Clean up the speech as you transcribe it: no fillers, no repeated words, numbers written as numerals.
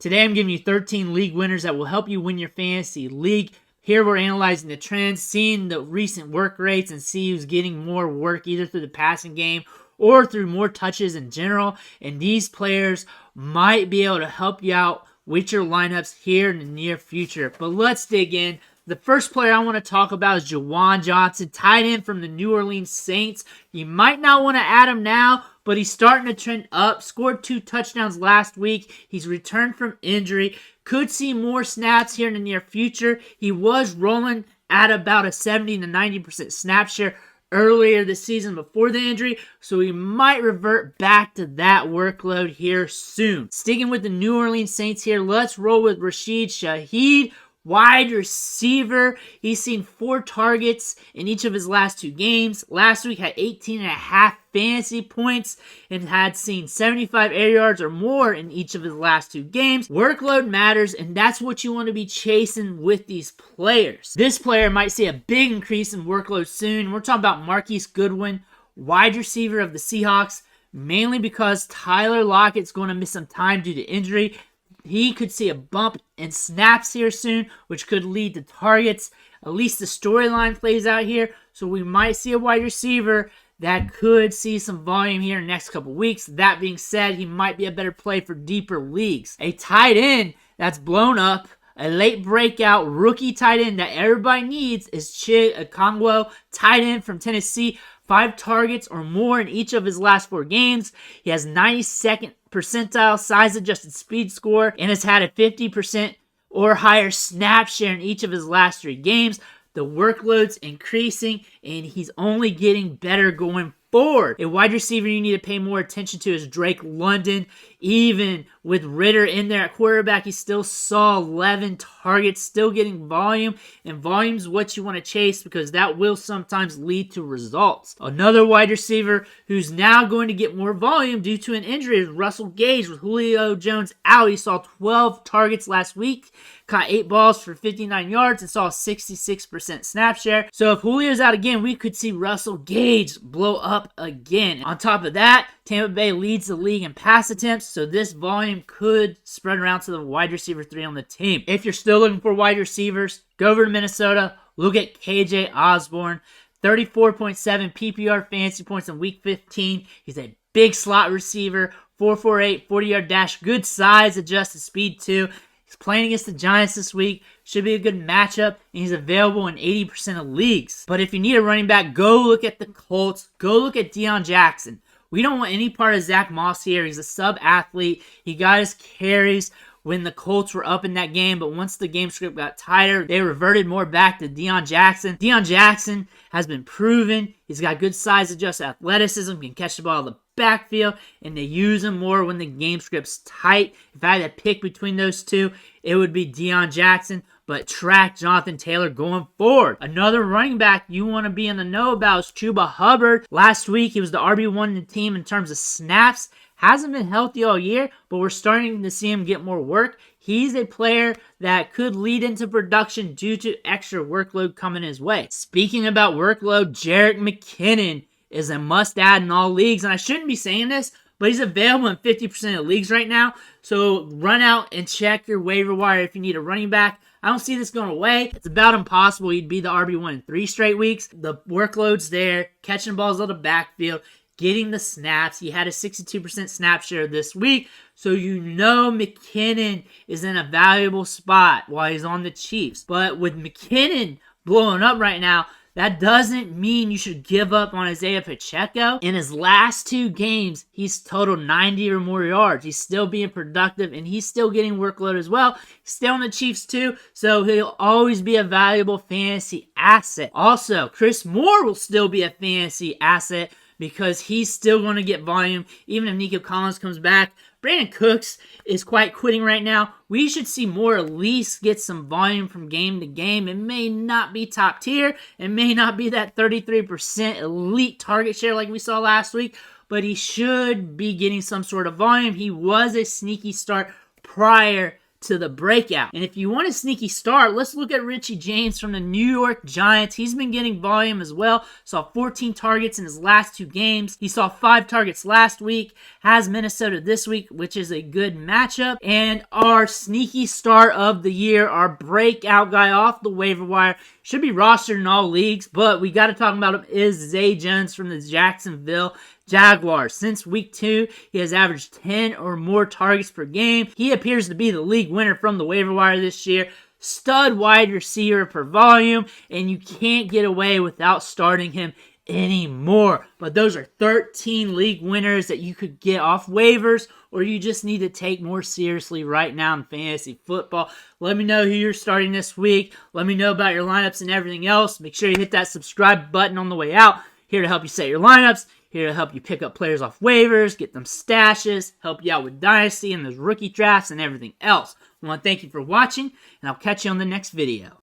Today I'm giving you 13 league winners that will help you win your fantasy league. Here we're analyzing the trends, seeing the recent work rates, and see who's getting more work either through the passing game or through more touches in general. And these players might be able to help you out with your lineups here in the near future. But let's dig in. The first player I want to talk about is Juwan Johnson, tight end from the New Orleans Saints. You might not want to add him now, but he's starting to trend up. Scored 2 touchdowns last week. He's returned from injury. Could see more snaps here in the near future. He was rolling at about a 70 to 90% snap share earlier this season before the injury, so he might revert back to that workload here soon. Sticking with the New Orleans Saints here, let's roll with Rashid Shaheed, wide receiver. He's seen 4 targets in each of his last 2 games. Last week had 18.5 fantasy points and had seen 75 air yards or more in each of his last 2 games. Workload matters, and that's what you want to be chasing with these players. This player might see a big increase in workload soon. We're talking about Marquise Goodwin, wide receiver of the Seahawks, mainly because Tyler Lockett's going to miss some time due to injury. He could see a bump in snaps here soon, which could lead to targets. At least the storyline plays out here, so we might see a wide receiver that could see some volume here in the next couple weeks. That being said, he might be a better play for deeper leagues. A tight end that's blown up, a late breakout rookie tight end that everybody needs is Chig Okongwu, tight end from Tennessee. 5 targets or more in each of his last 4 games. He has 92nd percentile size-adjusted speed score and has had a 50% or higher snap share in each of his last 3 games. The workload's increasing, and he's only getting better going forward. A wide receiver you need to pay more attention to is Drake London. Even with Ritter in there at quarterback, he still saw 11 targets, still getting volume, and volume's what you want to chase because that will sometimes lead to results. Another wide receiver who's now going to get more volume due to an injury is Russell Gage. With Julio Jones out, he saw 12 targets last week, caught 8 balls for 59 yards, and saw a 66% snap share. So if Julio's out again, we could see Russell Gage blow up again. On top of that, Tampa Bay leads the league in pass attempts, so this volume could spread around to the wide receiver 3 on the team. If you're still looking for wide receivers, go over to Minnesota, look at KJ Osborne, 34.7 PPR fantasy points in week 15. He's a big slot receiver, 4.48, 40-yard dash, good size, adjusted speed too. He's playing against the Giants this week. Should be a good matchup, and he's available in 80% of leagues. But if you need a running back, go look at the Colts. Go look at Deion Jackson. We don't want any part of Zach Moss here. He's a sub-athlete. He got his carries when the Colts were up in that game, but once the game script got tighter, they reverted more back to Deion Jackson. Deion Jackson has been proven. He's got good size-adjusted athleticism, can catch the ball in the backfield, and they use him more when the game script's tight. If I had to pick between those two, it would be Deion Jackson, but track Jonathan Taylor going forward. Another running back you want to be in the know about is Chuba Hubbard. Last week, he was the RB1 in the team in terms of snaps. Hasn't been healthy all year, but we're starting to see him get more work. He's a player that could lead into production due to extra workload coming his way. Speaking about workload, Jerick McKinnon is a must-add in all leagues, and I shouldn't be saying this, but he's available in 50% of leagues right now, so run out and check your waiver wire if you need a running back. I don't see this going away. It's about impossible he'd be the RB1 in 3 straight weeks. The workload's there, catching balls out of the backfield, getting the snaps. He had a 62% snap share this week, so you know McKinnon is in a valuable spot while he's on the Chiefs. But with McKinnon blowing up right now, that doesn't mean you should give up on Isaiah Pacheco. In his last 2 games, he's totaled 90 or more yards. He's still being productive, and he's still getting workload as well. He's still on the Chiefs too, so he'll always be a valuable fantasy asset. Also, Chris Moore will still be a fantasy asset because he's still going to get volume even if Nico Collins comes back. Brandon Cooks is quite quitting right now. We should see Moore at least get some volume from game to game. It may not be top tier. It may not be that 33% elite target share like we saw last week, but he should be getting some sort of volume. He was a sneaky start prior to the breakout. And if you want a sneaky start, let's look at Richie James from the New York Giants. He's been getting volume as well. Saw 14 targets in his last 2 games. He saw 5 targets last week. Has Minnesota this week, which is a good matchup. And our sneaky start of the year, our breakout guy off the waiver wire, should be rostered in all leagues, but we got to talk about him, is Zay Jones from the Jacksonville Jaguars. Since week 2, he has averaged 10 or more targets per game. He appears to be the league winner from the waiver wire this year. Stud wide receiver per volume, and you can't get away without starting him anymore. But those are 13 league winners that you could get off waivers, or you just need to take more seriously right now in fantasy football. Let me know who you're starting this week. Let me know about your lineups and everything else. Make sure you hit that subscribe button on the way out. Here to help you set your lineups. Here to help you pick up players off waivers, get them stashes, help you out with Dynasty and those rookie drafts and everything else. I want to thank you for watching, and I'll catch you on the next video.